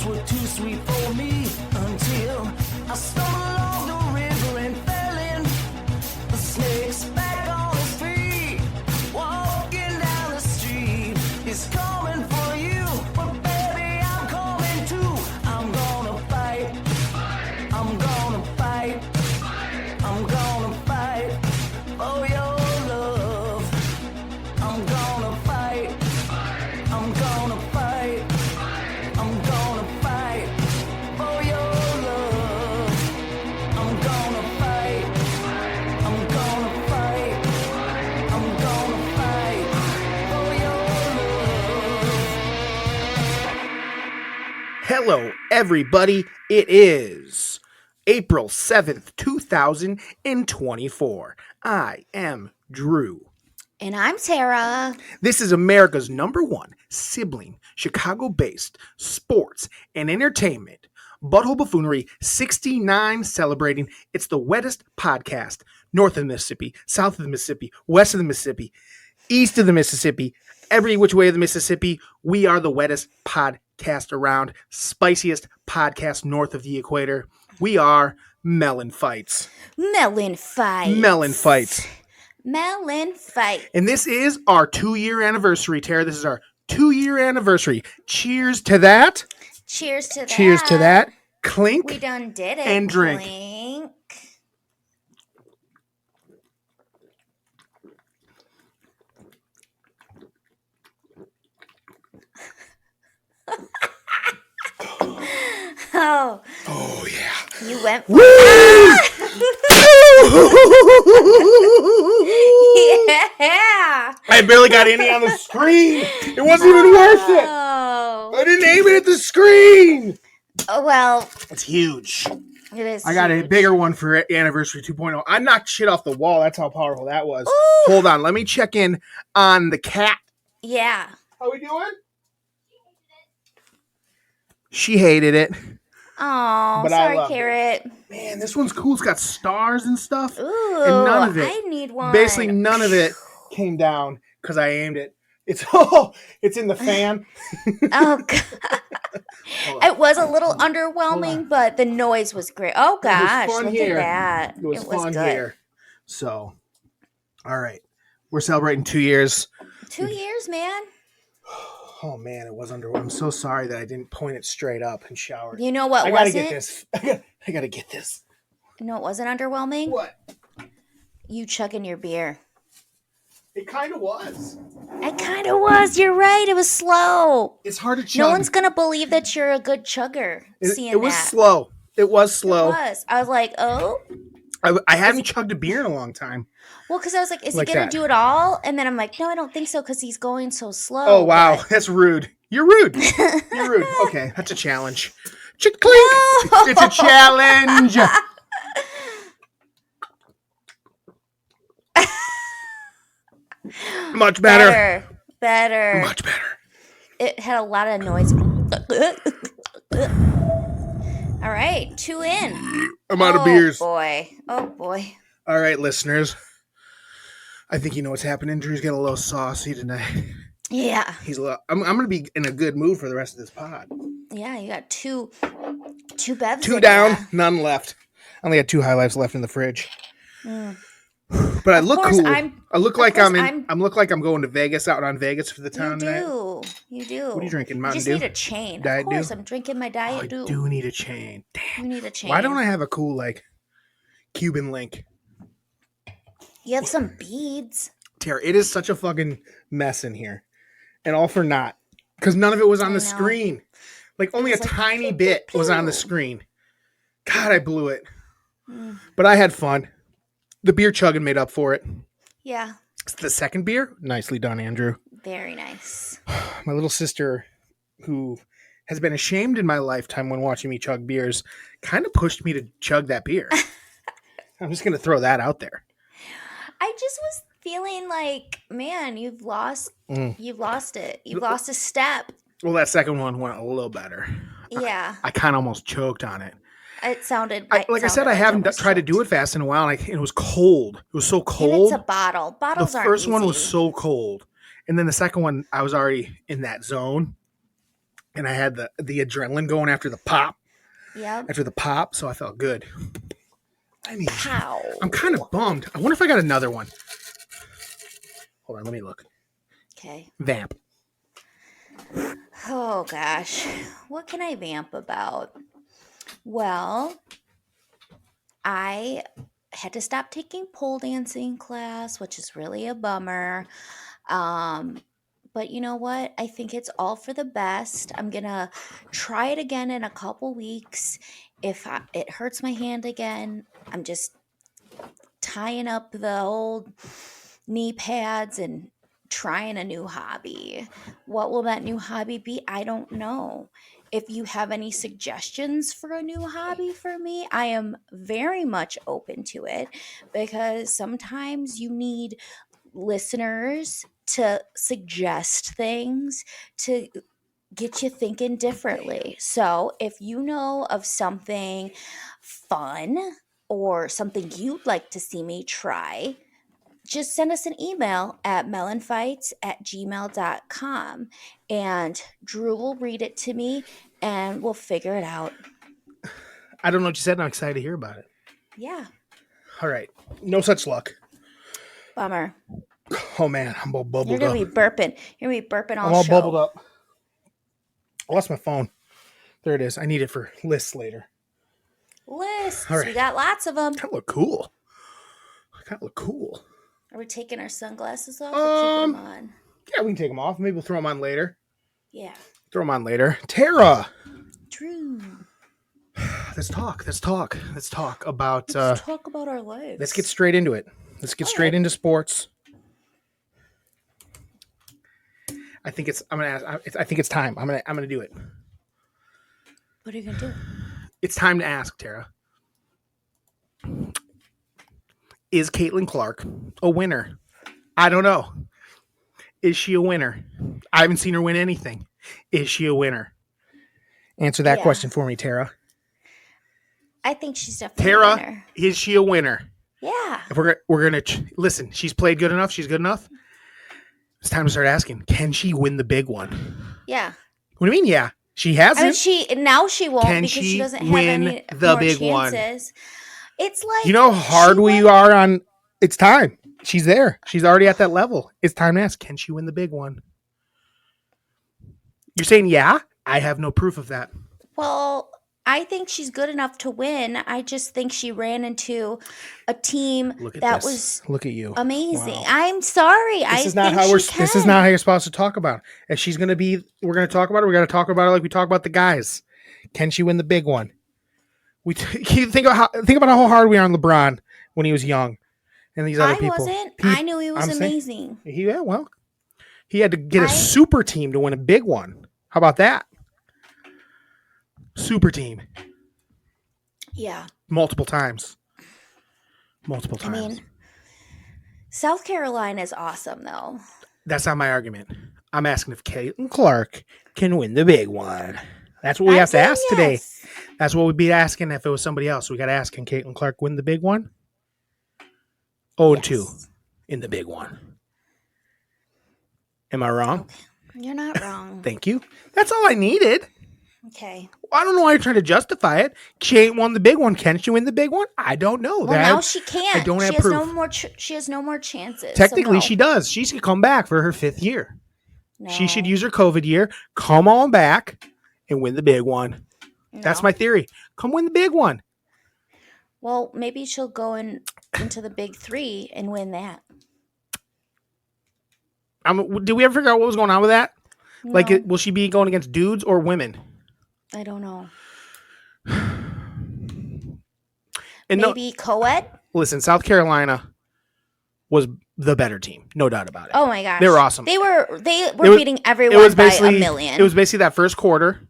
were too sweet for me until I stumbled along the river and fell in. The snake's back on his feet, walking down the street. He's coming for you, but baby, I'm coming too. I'm gonna fight. I'm gonna fight. I'm gonna fight for your love. I'm gonna fight. I'm gonna fight. I'm gonna fight for your love. I'm gonna fight. I'm gonna fight. I'm gonna fight for your love. Hello, everybody. It is April 7th, 2024. I am Drew. And I'm Tara. This is America's #1 sibling, Chicago-based sports and entertainment. Butthole Buffoonery 69 celebrating. It's the wettest podcast north of the Mississippi, south of the Mississippi, west of the Mississippi, east of the Mississippi, every which way of the Mississippi. We are the wettest podcast around, spiciest podcast north of the equator. We are MELLONfights. MELLONfights. MELLONfights. MELLONfights. And this is our 2-year anniversary, Tara. This is our 2-year anniversary. Cheers to that. Cheers to that. Cheers to that. Clink. We done did it. And drink. Clink. Oh, Oh, yeah. you went for Woo! Yeah. I barely got any on the screen. It wasn't even worth it. Oh. I didn't aim it at the screen. Oh, well, It's huge. it is. I got a huge. bigger one for anniversary 2.0. I knocked shit off the wall. That's how powerful that was. Ooh. Hold on. Let me check in on the cat. Yeah. How we doing? She hated it. Oh, But I sorry, loved it. Carrot. Man, this one's cool. It's got stars and stuff. Ooh, And none of it. I need one. Basically, none of it came down because I aimed it. It's it's in the fan. Oh, God. Hold on. It was a little underwhelming, but the noise was great. Oh, gosh. fun Look here. at that. It was fun good. here. So, all right. We're celebrating 2 years. 2 years, man. Oh, man, it was underwhelming. I'm so sorry that I didn't point it straight up and shower it. You know what I gotta wasn't? get this. I gotta get this. You know what wasn't underwhelming? What? You chugging your beer. It kind of was. It kind of was. You're right. It was slow. It's hard to chug. No one's going to believe that you're a good chugger seeing it was that. slow. It was It slow. was. I was like, oh. I hadn't chugged a beer in a long time. Well, because I was like, is Like he going that. to do it all? And then I'm like, no, I don't think so because he's going so slow. Oh, wow. But- That's rude. You're rude. You're rude. Okay, that's a challenge. Clink. No. It's a challenge. Much better. Better. Much better. It had a lot of noise. All right, 2 in. I'm out of beers. Boy. Oh, boy. All right, listeners. I think you know what's happening. Drew's getting a little saucy tonight. Yeah. He's a little. I'm going to be in a good mood for the rest of this pod. Yeah, you got two bevs. 2 in down, ya. none left. I only had 2 High Lifes left in the fridge. Mm. But I look course cool. I'm- I look of like course I'm in. I'm- I'm look like I'm going to Vegas, out on Vegas for the You town tonight. do. You do. What are you drinking? Mountain You just Dew? need a chain. Diet Of course, Dew? I'm drinking my Oh, Diet I Dew. do need a chain. Damn. You need a chain. Why don't I have a cool like Cuban link? You have some beads. Tara, it is such a fucking mess in here, and all for naught because none of it was on I the know. screen. Like only a was like, tiny pew, bit pew, was on the pew. screen. God, I blew it, Mm. but I had fun. The beer chugging made up for it. Yeah. The second beer, nicely done, Andrew. Very nice. My little sister, who has been ashamed in my lifetime when watching me chug beers, kind of pushed me to chug that beer. I'm just gonna throw that out there. I just was feeling like, man, you've lost Mm. it. You've lost a step. Well, that second one went a little better. Yeah. I kind of almost choked on it. It sounded Like I said, I haven't tried to do it fast in a while, and it was cold. It was so And cold. it's a bottle. The Bottles aren't first one was easy. so cold, and then the second one, I was already in that zone, and I had the adrenaline going after the pop. Yep. So I felt good. I mean, Pow. I'm kind of bummed. I wonder if I got another one. Hold on, let me look. Okay. Vamp. Oh gosh, what can I vamp about? Well, I had to stop taking pole dancing class, which is really a bummer. Um, but you know what? I think it's all for the best. I'm gonna try it again in a couple weeks. If it hurts my hand again, I'm just tying up the old knee pads and trying a new hobby. What will that new hobby be? I don't know. If you have any suggestions for a new hobby for me, I am very much open to it because sometimes you need listeners to suggest things to get you thinking differently. So, if you know of something fun or something you'd like to see me try, just send us an email at melonfights@gmail.com and Drew will read it to me and we'll figure it out. I don't know what you said, and I'm excited to hear about it. Yeah. All right. No such luck. Bummer. Oh, man. I'm all bubbled You're going up. to be burping. You're going to be burping all I'm all show. bubbled up. I lost my phone. There it is. I need it for lists later. Lists. All right. We got lots of them. I kind of look cool. Are we taking our sunglasses off or keeping them on? Yeah, we can take them off. Maybe we'll throw them on later. Yeah. Tara. True. Let's talk about Let's talk about our lives. let's get straight into it. Let's get straight into sports. I think it's time. I'm gonna do it. What are you gonna do? It's time to ask, Tara. Is Caitlin Clark a winner? I don't know. Is she a winner? I haven't seen her win anything. Is she a winner? Answer that question for me, Tara. I think she's definitely a winner. Is she a winner? Yeah. If we're gonna listen, she's played good enough. She's good enough. It's time to start asking. Can she win the big one? Yeah. What do you mean? Yeah, she hasn't. I mean, now she won't Can because she she doesn't have win any the more big one? chances. It's like You know how hard we are on. It's time. She's there. She's already at that level. It's time to ask. Can she win the big one? You're saying yeah? I have no proof of that. Well, I think she's good enough to win. I just think she ran into a team that was Look at you. amazing. Wow. I'm sorry. This is not how you're supposed to talk about it. If she's going to be, we're going to talk about it. We're going to talk about it like we talk about the guys. Can she win the big one? You think about how hard we are on LeBron when he was young, and these other people. I knew he was amazing. He had to get a super team to win a big one. How about that? Super team. Yeah. Multiple times. I mean, South Carolina is awesome, though. That's not my argument. I'm asking if Caitlin Clark can win the big one. That's what we have to ask today. That's what we'd be asking if it was somebody else. We got to ask, can Caitlin Clark win the big one? 0-2 in the big one. Am I wrong? Okay. You're not wrong. Thank you. That's all I needed. Okay. I don't know why you're trying to justify it. She ain't won the big one. Can she win the big one? I don't know. Well, now she can't. I don't have proof. She has no more chances. Technically, she does. She should come back for her 5th year. No. She should use her COVID year, come on back, and win the big one. No. That's my theory. Come win the big one. Well, maybe she'll go into the big 3 and win that. Did we ever figure out what was going on with that? No. Like, will she be going against dudes or women? I don't know. And maybe co-ed? Listen, South Carolina was the better team, no doubt about it. Oh my gosh, they were awesome. They were beating everyone by a million. It was basically that first quarter.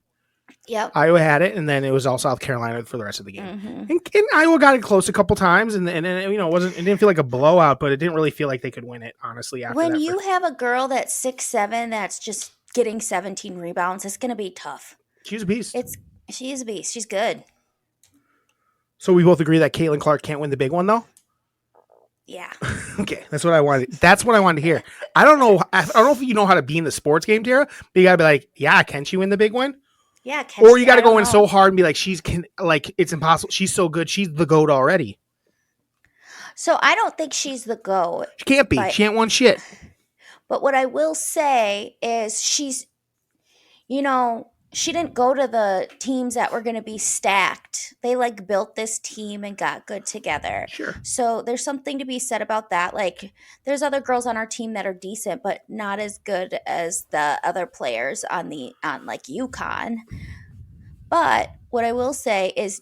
Yep. Iowa had it, and then it was all South Carolina for the rest of the game. Mm-hmm. And Iowa got it close a couple times, and it didn't feel like a blowout, but it didn't really feel like they could win it, honestly. When you have a girl that's 6'7", that's just getting 17 rebounds, it's going to be tough. She's a beast. She is a beast. She's good. So we both agree that Caitlin Clark can't win the big one, though? Yeah. Okay, that's what I wanted. That's what I wanted to hear. I don't know. I don't know if you know how to be in the sports game, Tara. But you gotta be like, yeah, can she win the big one? Yeah. Or you got to I don't go in know. so hard and be like, like it's impossible. She's so good. She's the GOAT already. So I don't think she's the GOAT. She can't be. She ain't won shit. But what I will say is she didn't go to the teams that were going to be stacked. They like built this team and got good together. Sure. So there's something to be said about that. Like there's other girls on our team that are decent, but not as good as the other players on like UConn. But what I will say is,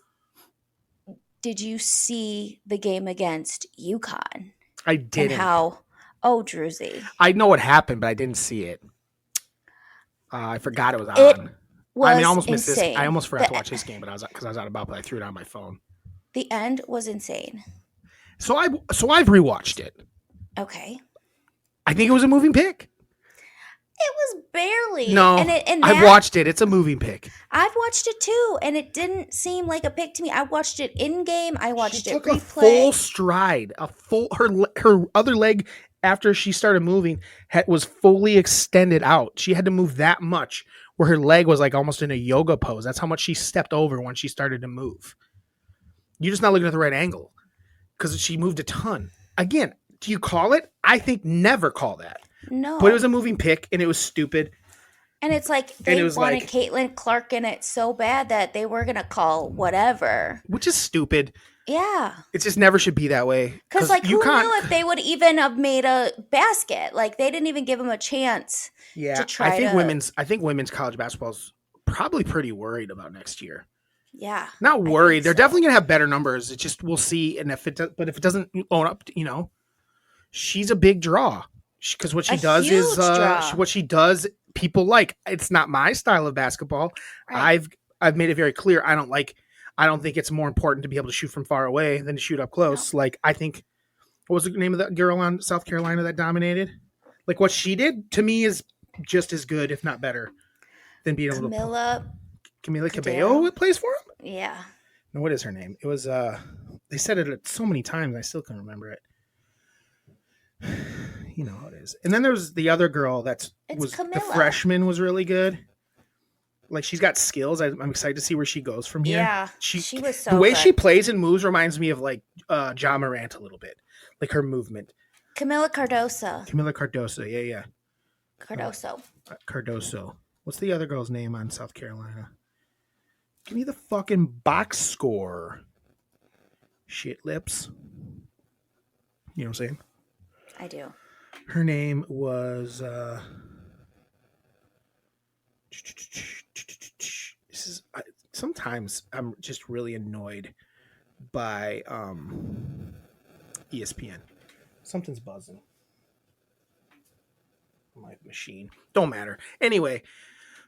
did you see the game against UConn? I didn't. And how? Oh, Druzy. I know what happened, but I didn't see it. I forgot it was on. It was I almost insane. missed this. I almost forgot to watch this game, but I was out about, but I threw it on my phone. The end was insane. So I've rewatched it. Okay. I think it was a moving pick. It was barely. No, I've watched it. It's a moving pick. I've watched it too, and it didn't seem like a pick to me. I watched it in game. I watched it replay. A full stride. Her other leg after she started moving was fully extended out. She had to move that much, where her leg was like almost in a yoga pose. That's how much she stepped over when she started to move. You're just not looking at the right angle because she moved a ton. Again, do you call it? I think never call that. No. But it was a moving pick, and it was stupid. And it's like they wanted Caitlin Clark in it so bad that they were going to call whatever. Which is stupid. Yeah. It just never should be that way. Because like who knew if they would even have made a basket? Like they didn't even give them a chance to try I think women's college basketball is probably pretty worried about next year. Yeah. Not worried. They're definitely going to have better numbers. It just, we'll see. And if it doesn't own up, she's a big draw. Because what she does is what she does, people like. It's not my style of basketball. Right. I've made it very clear. I don't think it's more important to be able to shoot from far away than to shoot up close. No. Like I think, what was the name of that girl on South Carolina that dominated? Like what she did to me is just as good, if not better, than being able to. Camila Cabello plays for him. Yeah. No, what is her name? It was they said it so many times I still can't remember it. You know how it is. And then there's the other girl the freshman was really good. Like she's got skills. I'm excited to see where she goes from here. Yeah, she was so the way good. she plays and moves reminds me of like Ja Morant a little bit, like her movement. Camila Cardoso. Yeah. Cardoso. What's the other girl's name on South Carolina? Give me the fucking box score. Shit lips. You know what I'm saying? I do. Her name was sometimes I'm just really annoyed by ESPN. Something's buzzing. My machine. Don't matter. Anyway,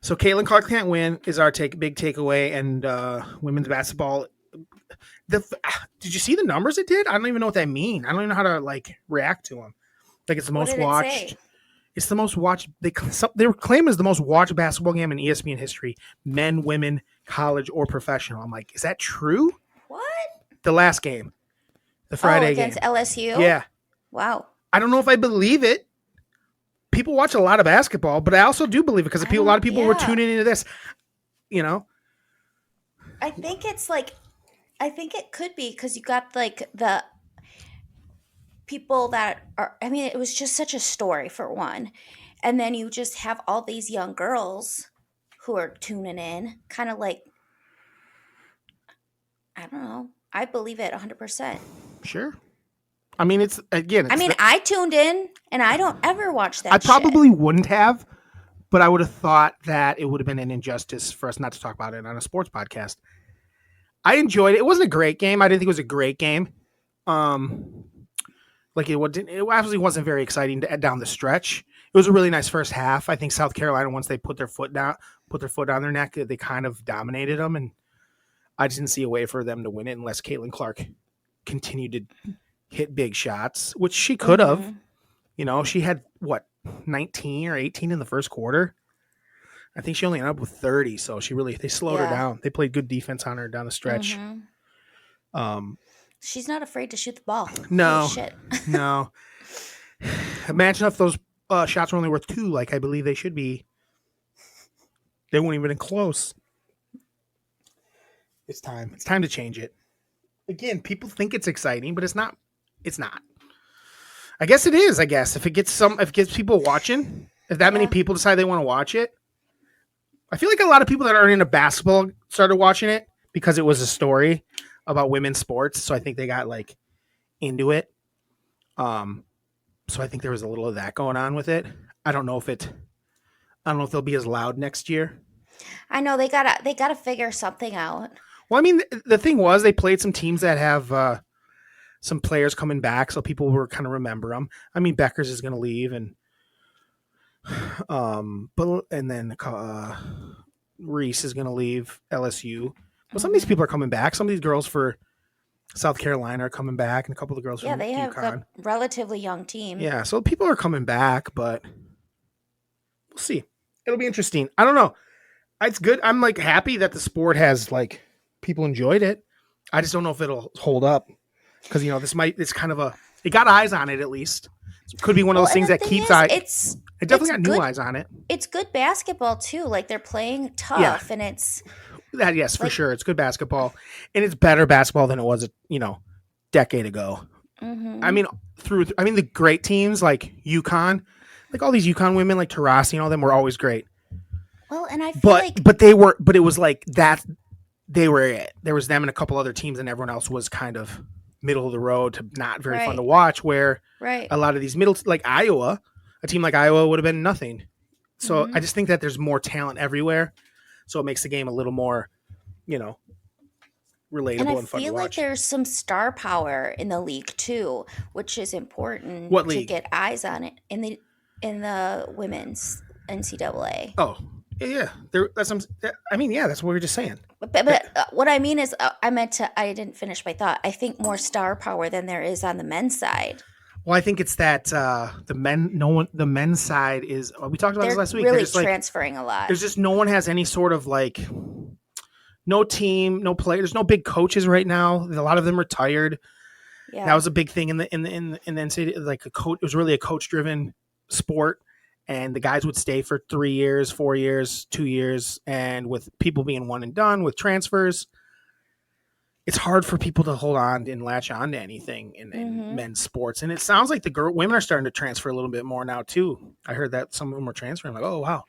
so Caitlin Clark can't win is our big takeaway, and women's basketball. Did you see the numbers it did? I don't even know what that mean. I don't even know how to like react to them. Like it's the most watched. It's the most watched. They were claiming it's the most watched basketball game in ESPN history, men, women, college, or professional. I'm like, is that true? What? The last game, the Friday game against LSU. Yeah. Wow. I don't know if I believe it. People watch a lot of basketball, but I also do believe it because a lot of people were tuning into this. I think it's like, I think it could be because you got like the people that are, I mean, it was just such a story for one. And then you just have all these young girls who are tuning in, kind of like, I don't know. I believe it 100%. Sure. I mean, I tuned in and I don't ever watch that. I probably wouldn't have, but I would have thought that it would have been an injustice for us not to talk about it on a sports podcast. I enjoyed it. It wasn't a great game. I didn't think it was a great game. It obviously wasn't very exciting down the stretch. It was a really nice first half. I think South Carolina, once they put their foot down their neck, they kind of dominated them, and I just didn't see a way for them to win it unless Caitlin Clark continued to hit big shots, which she could have. Mm-hmm. She had 19 or 18 in the first quarter. I think she only ended up with 30, so they slowed her down. They played good defense on her down the stretch. Mm-hmm. She's not afraid to shoot the ball. No, Holy shit. no. Imagine if those shots were only worth 2, like I believe they should be. They wouldn't even been close. It's time. It's time to change it. Again, people think it's exciting, but it's not. It's not. I guess it is. I guess if it gets people watching, if that many people decide they want to watch it, I feel like a lot of people that aren't into basketball started watching it because it was a story about women's sports. So I think they got like into it. So I think there was a little of that going on with it. I don't know if they'll be as loud next year. I know they gotta figure something out. Well, I mean, the thing was they played some teams that have some players coming back, so people were kind of remember them. I mean, Beckers is going to leave, and then Reese is going to leave LSU. Well, some of these people are coming back. Some of these girls for South Carolina are coming back, and a couple of the girls from they have UConn. a relatively young team. Yeah, so people are coming back, but we'll see. It'll be interesting. I don't know. It's good. I'm like happy that the sport has like people enjoyed it. I just don't know if it'll hold up because it's kind of it got eyes on it at least. It could be one of those things that keeps eyes. It definitely got new eyes on it. It's good basketball too. Like they're playing tough, and it's that. Yes, for sure. It's good basketball, and it's better basketball than it was, decade ago. Mm-hmm. I mean, the great teams like UConn, like all these UConn women, like Taurasi and all them were always great. Well, and I feel but it was like that. They were it. There was them and a couple other teams, and everyone else was kind of middle of the road to not very fun to watch. Where a lot of these like Iowa, a team like Iowa would have been nothing. So I just think that there's more talent everywhere, so it makes the game a little more, relatable and fun to watch. I feel like there's some star power in the league too, which is important to get eyes on it in the women's NCAA. Oh. Yeah, that's what we were just saying. But what I mean is, I didn't finish my thought. I think more star power than there is on the men's side. Well, I think it's that the men's side is. We talked about this last week. Really transferring a lot. There's just no one has any sort of like, no team, no player. There's no big coaches right now. A lot of them retired. Yeah, that was a big thing in the NCAA. Like a coach, it was really a coach driven sport. And the guys would stay for 3 years, 4 years, 2 years. And with people being one and done with transfers, it's hard for people to hold on and latch on to anything in men's sports. And it sounds like women are starting to transfer a little bit more now, too. I heard that some of them were transferring. I'm like, oh, wow.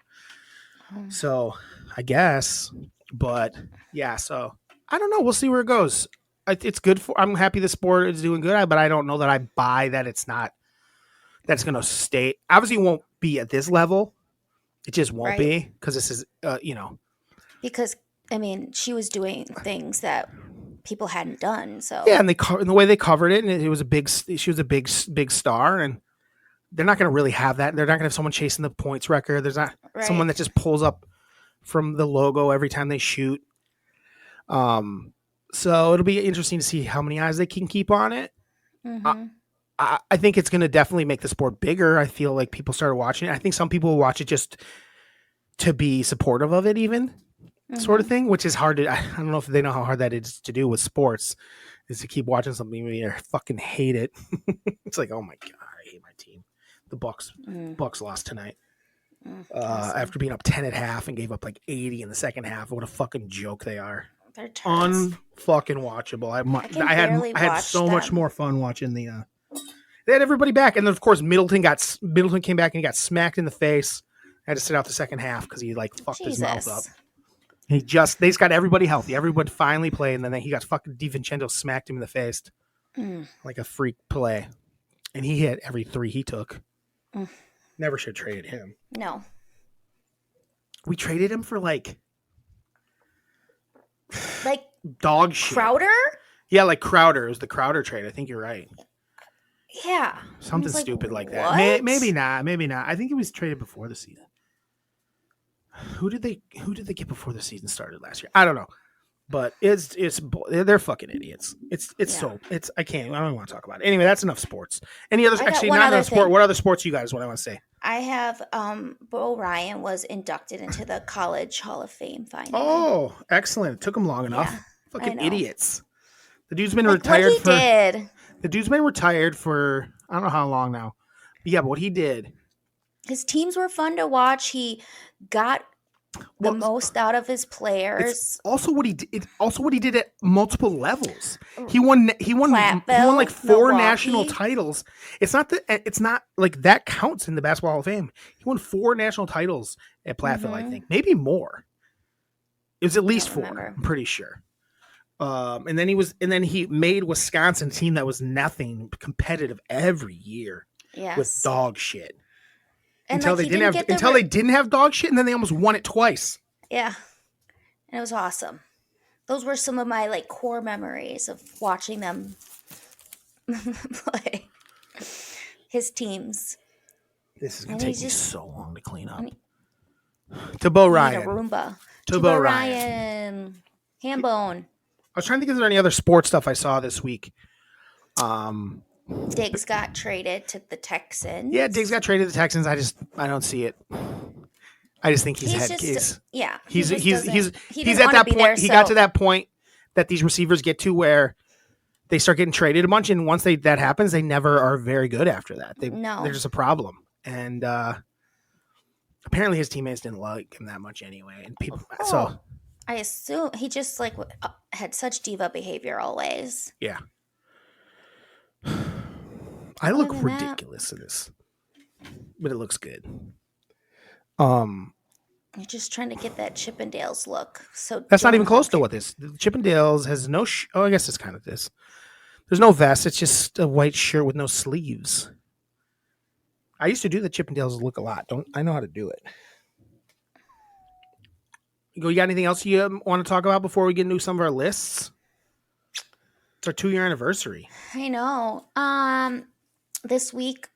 So I guess. But, yeah, so I don't know. We'll see where it goes. It's good. I'm happy the sport is doing good, but I don't know that I buy that it's not. That's going to stay. Obviously, it won't be at this level. It just won't be because this is, Because I mean, she was doing things that people hadn't done. So yeah, and the way they covered it, and it was she was a big star, and they're not going to really have that. They're not going to have someone chasing the points record. There's not someone that just pulls up from the logo every time they shoot. So it'll be interesting to see how many eyes they can keep on it. Mm-hmm. I think it's going to definitely make the sport bigger. I feel like people started watching it. I think some people will watch it just to be supportive of it, even sort of thing, which is hard to. I don't know if they know how hard that is to do with sports, is to keep watching something when you fucking hate it. It's like, oh my god, I hate my team. The Bucks lost tonight after being up 10 at half and gave up like 80 in the second half. What a fucking joke they are. They're turds. Unfucking watchable. I had so much more fun watching the. They had everybody back, and then of course Middleton came back and he got smacked in the face. I had to sit out the second half because he like fucked his mouth up. They just got everybody healthy. Everybody finally played, and then he got fucking DiVincenzo smacked him in the face like a freak play, and he hit every 3 he took. Never should have traded him. No, we traded him for like dog shit. Crowder. Yeah, like Crowder. It was the Crowder trade. I think you're right. Yeah. Something stupid like that. Maybe not. I think it was traded before the season. Who did they get before the season started last year? I don't know. But they're fucking idiots. I don't want to talk about it. Anyway, that's enough sports. Any others? Actually, not enough sport. What other sports you guys want to say? I have Bo Ryan was inducted into the College Hall of Fame finally. Oh, excellent. It took him long enough. Yeah, fucking idiots. The dude's been Like what retired he for. did. The dude's been retired for I don't know how long now. But yeah, but what he did. His teams were fun to watch. He got the Well, most out of his it's players. also what he did. It's also what he did at multiple levels. He won. He won like Platteville, 4 national Milwaukee. titles. It's not that. It's not like that counts in the Basketball Hall of Fame. He won 4 national titles at Platteville. I think maybe more. It was at least 4. remember. I'm pretty sure. And then he made Wisconsin a team that was nothing competitive every year Yes. with dog shit. And Until like, they he didn't have get the until they didn't have dog shit, and then they almost won it twice. Yeah. And it was awesome. Those were some of my like core memories of watching them play his teams. This is gonna And take he's me just- so long to clean up. and To Bo He had Ryan. a Roomba. To Bo Ryan. Hambone. I was trying to think, is there any other sports stuff I saw this week? Diggs got traded to the Texans. Yeah, Diggs got traded to the Texans. I don't see it. I just think he's He's head just case. yeah. He's he at didn't that wanna be point. there, He got so- to that point that these receivers get to where they start getting traded a bunch, and once that happens, they never are very good after that. No. They're just a problem. And apparently his teammates didn't like him that much anyway. And people, so I assume he just like had such diva behavior always. yeah. I look than that- ridiculous in this, but it looks good. You're just trying to get that Chippendales look. So That's not even close to Joe-like. what this. The Chippendales has no. Oh, I guess it's kind of this. There's no vest. It's just a white shirt with no sleeves. I used to do the Chippendales look a lot. I know how to do it. You got anything else you want to talk about before we get into some of our lists? It's our 2-year anniversary. I know. This week,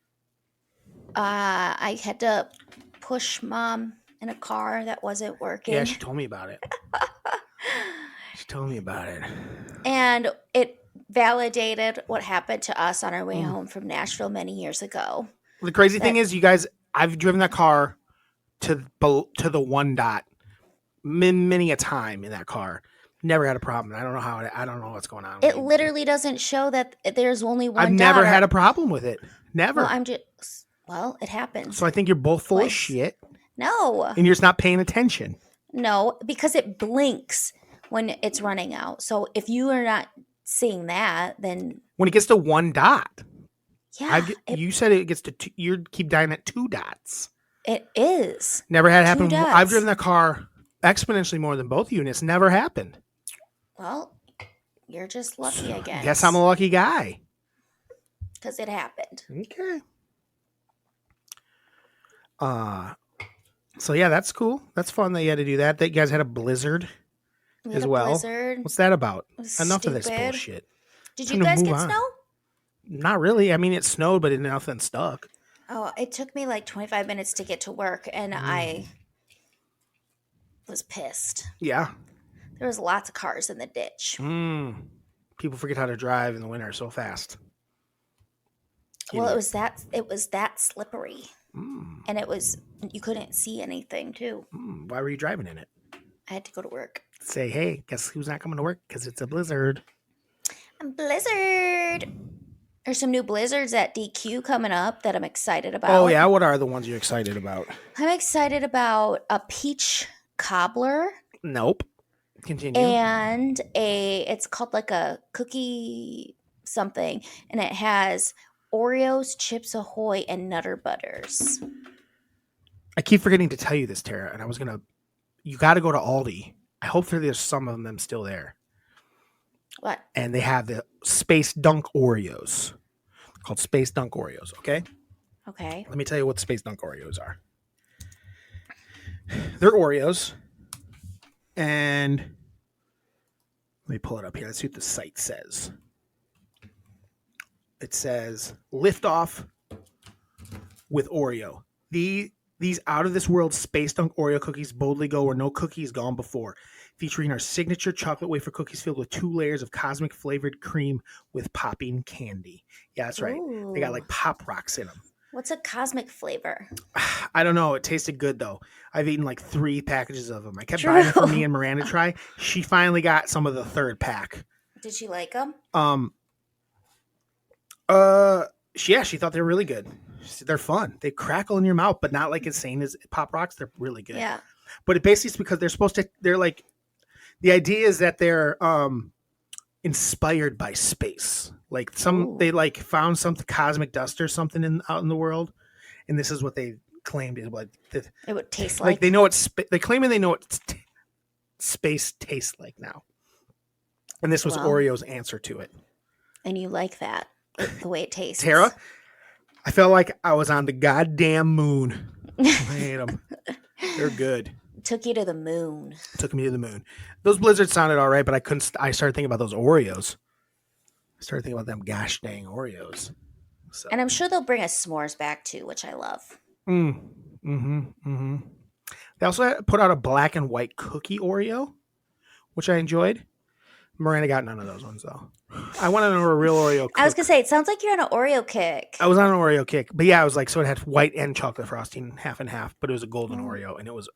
I had to push Mom in a car that wasn't working. Yeah, she told me about it. She told me about it. And it validated what happened to us on our way Mm. home from Nashville many years ago. The crazy thing is, you guys, I've driven that car to the one dot many a time in that car. Never had a problem. I don't know what's going on. It literally doesn't show that there's only one. I've never dot. had a problem with it. Never. Well, it happens. So I think you're both full of Twice. shit, No, and you're just not paying attention. no, because it blinks when it's running out. So if you are not seeing that, then When it gets to one dot, yeah, you said it gets to two, you keep dying at 2 dots. it is. Never had it happen. 2 dots. I've driven that car exponentially more than both of you, and it's never happened. Well, you're just lucky, I guess. Guess I'm a lucky guy. Because it happened. Okay. So yeah, that's cool. That's fun that you had to do that. That you guys had a blizzard We as had a well. blizzard. What's that about? It was Enough of this stupid. bullshit. Did Time you to guys move get on. snow? Not really. I mean, it snowed, but nothing stuck. Oh, it took me like 25 minutes to get to work, and I was pissed. Yeah. There was lots of cars in the ditch. People forget how to drive in the winter so fast. Well, Idiot. it was that slippery, and you couldn't see anything too. Why were you driving in it? I had to go to work. Say, hey, guess who's not coming to work? Because it's a blizzard. Blizzard. There's some new blizzards at DQ coming up that I'm excited about. Oh, yeah. What are the ones you're excited about? I'm excited about a peach cobbler Nope. Continue. and it's called like a cookie something, and it has Oreos, Chips Ahoy, and Nutter Butters. I keep forgetting to tell you this, Tara, and you got to go to Aldi. I hope there's some of them still there. What? And they have the Space Dunk Oreos. Called Space Dunk Oreos, okay? Okay. Let me tell you what Space Dunk Oreos are. They're Oreos. And let me pull it up here. Let's see what the site says. It says, lift off with Oreo. These out of this world Space Dunk Oreo cookies boldly go where no cookie has gone before. Featuring our signature chocolate wafer cookies filled with 2 layers of cosmic flavored cream with popping candy. Yeah, that's right. They got like pop rocks in them. What's a cosmic flavor? I don't know. It tasted good though. I've eaten like 3 packages of them. I kept buying them for me and Miranda to try. She finally got some of the 3rd pack. Did she like them? She thought they were really good. They're fun. They crackle in your mouth, but not like insane as Pop Rocks. They're really good. Yeah. But it basically is because they're like, the idea is that they're inspired by space. Like they like found some cosmic dust or something out in the world, and this is what they claimed it like. It would taste like they know what they claim, and they know what space tastes like now. And this was Oreo's answer to it. And you like that, the way it tastes. Tara, I felt like I was on the goddamn moon. I hate them. They're good. Took you to the moon. Took me to the moon. Those blizzards sounded all right, but I started thinking about those Oreos. I started thinking about them gosh dang Oreos. So. And I'm sure they'll bring us s'mores back too, which I love. They also put out a black and white cookie Oreo, which I enjoyed. Miranda got none of those ones though. I wanted to know a real Oreo. I was gonna say, it sounds like you're on an Oreo kick. I was on an Oreo kick, but yeah, I was like, so it had white and chocolate frosting, half and half, but it was a golden Oreo, and it was